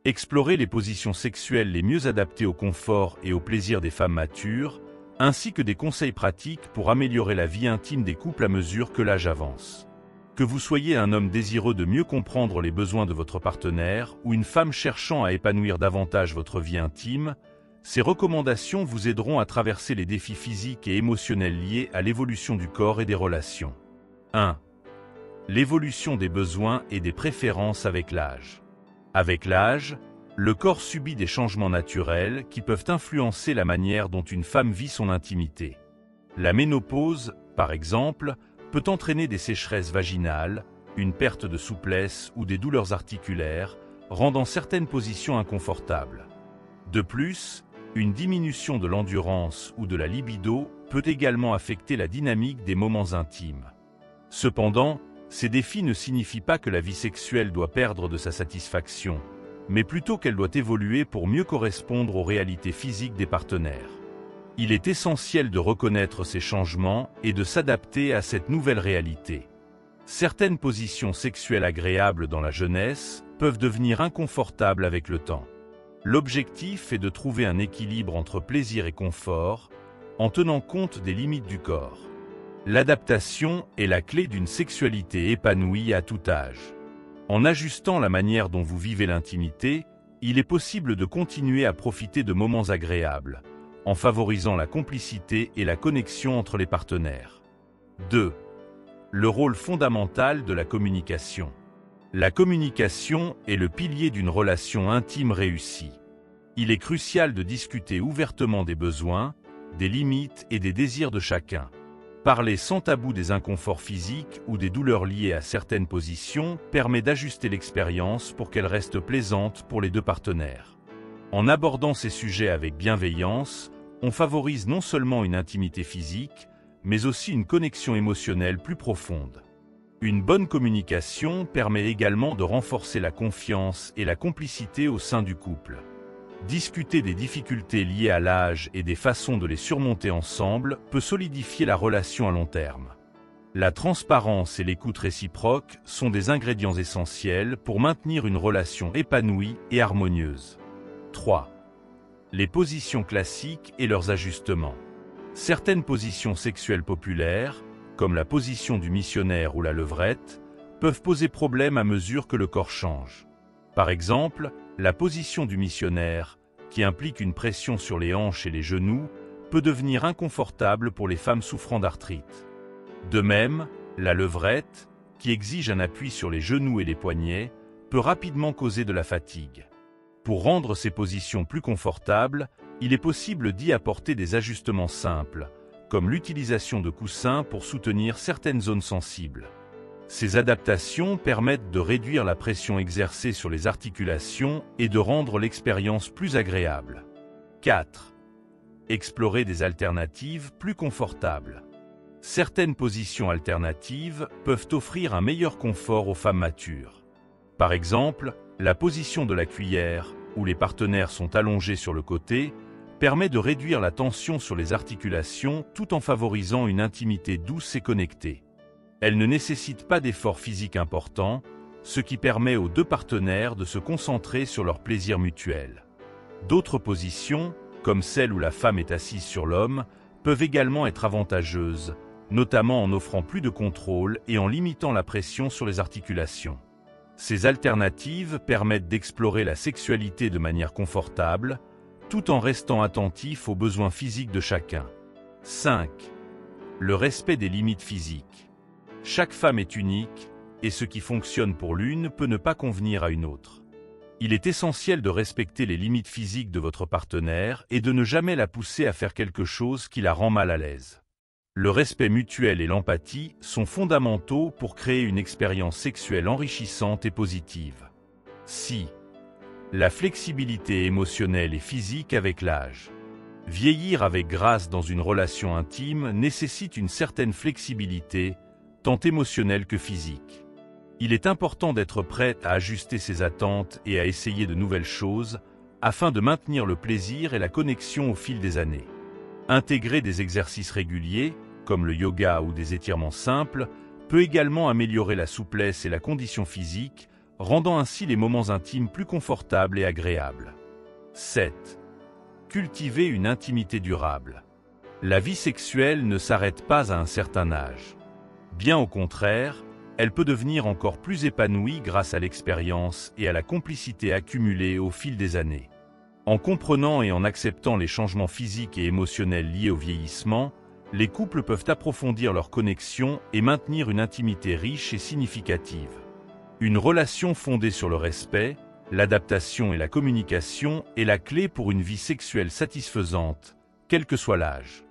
Explorez les positions sexuelles les mieux adaptées au confort et au plaisir des femmes matures, ainsi que des conseils pratiques pour améliorer la vie intime des couples à mesure que l'âge avance. Que vous soyez un homme désireux de mieux comprendre les besoins de votre partenaire ou une femme cherchant à épanouir davantage votre vie intime, ces recommandations vous aideront à traverser les défis physiques et émotionnels liés à l'évolution du corps et des relations. 1. L'évolution des besoins et des préférences avec l'âge. Avec l'âge, le corps subit des changements naturels qui peuvent influencer la manière dont une femme vit son intimité. La ménopause, par exemple, peut entraîner des sécheresses vaginales, une perte de souplesse ou des douleurs articulaires, rendant certaines positions inconfortables. De plus, une diminution de l'endurance ou de la libido peut également affecter la dynamique des moments intimes. Cependant, ces défis ne signifient pas que la vie sexuelle doit perdre de sa satisfaction, mais plutôt qu'elle doit évoluer pour mieux correspondre aux réalités physiques des partenaires. Il est essentiel de reconnaître ces changements et de s'adapter à cette nouvelle réalité. Certaines positions sexuelles agréables dans la jeunesse peuvent devenir inconfortables avec le temps. L'objectif est de trouver un équilibre entre plaisir et confort, en tenant compte des limites du corps. L'adaptation est la clé d'une sexualité épanouie à tout âge. En ajustant la manière dont vous vivez l'intimité, il est possible de continuer à profiter de moments agréables, en favorisant la complicité et la connexion entre les partenaires. 2. Le rôle fondamental de la communication. La communication est le pilier d'une relation intime réussie. Il est crucial de discuter ouvertement des besoins, des limites et des désirs de chacun. Parler sans tabou des inconforts physiques ou des douleurs liées à certaines positions permet d'ajuster l'expérience pour qu'elle reste plaisante pour les deux partenaires. En abordant ces sujets avec bienveillance, on favorise non seulement une intimité physique, mais aussi une connexion émotionnelle plus profonde. Une bonne communication permet également de renforcer la confiance et la complicité au sein du couple. Discuter des difficultés liées à l'âge et des façons de les surmonter ensemble peut solidifier la relation à long terme. La transparence et l'écoute réciproque sont des ingrédients essentiels pour maintenir une relation épanouie et harmonieuse. 3. Les positions classiques et leurs ajustements. Certaines positions sexuelles populaires, comme la position du missionnaire ou la levrette, peuvent poser problème à mesure que le corps change. Par exemple, la position du missionnaire, qui implique une pression sur les hanches et les genoux, peut devenir inconfortable pour les femmes souffrant d'arthrite. De même, la levrette, qui exige un appui sur les genoux et les poignets, peut rapidement causer de la fatigue. Pour rendre ces positions plus confortables, il est possible d'y apporter des ajustements simples, comme l'utilisation de coussins pour soutenir certaines zones sensibles. Ces adaptations permettent de réduire la pression exercée sur les articulations et de rendre l'expérience plus agréable. 4. Explorer des alternatives plus confortables. Certaines positions alternatives peuvent offrir un meilleur confort aux femmes matures. Par exemple, la position de la cuillère, où les partenaires sont allongés sur le côté, permet de réduire la tension sur les articulations tout en favorisant une intimité douce et connectée. Elle ne nécessite pas d'efforts physiques importants, ce qui permet aux deux partenaires de se concentrer sur leur plaisir mutuel. D'autres positions, comme celle où la femme est assise sur l'homme, peuvent également être avantageuses, notamment en offrant plus de contrôle et en limitant la pression sur les articulations. Ces alternatives permettent d'explorer la sexualité de manière confortable, tout en restant attentif aux besoins physiques de chacun. 5. Le respect des limites physiques. Chaque femme est unique, et ce qui fonctionne pour l'une peut ne pas convenir à une autre. Il est essentiel de respecter les limites physiques de votre partenaire et de ne jamais la pousser à faire quelque chose qui la rend mal à l'aise. Le respect mutuel et l'empathie sont fondamentaux pour créer une expérience sexuelle enrichissante et positive. 6. La flexibilité émotionnelle et physique avec l'âge. Vieillir avec grâce dans une relation intime nécessite une certaine flexibilité, tant émotionnelle que physique. Il est important d'être prêt à ajuster ses attentes et à essayer de nouvelles choses, afin de maintenir le plaisir et la connexion au fil des années. Intégrer des exercices réguliers, comme le yoga ou des étirements simples, peut également améliorer la souplesse et la condition physique, rendant ainsi les moments intimes plus confortables et agréables. 7. Cultiver une intimité durable. La vie sexuelle ne s'arrête pas à un certain âge. Bien au contraire, elle peut devenir encore plus épanouie grâce à l'expérience et à la complicité accumulée au fil des années. En comprenant et en acceptant les changements physiques et émotionnels liés au vieillissement, les couples peuvent approfondir leur connexion et maintenir une intimité riche et significative. Une relation fondée sur le respect, l'adaptation et la communication est la clé pour une vie sexuelle satisfaisante, quel que soit l'âge.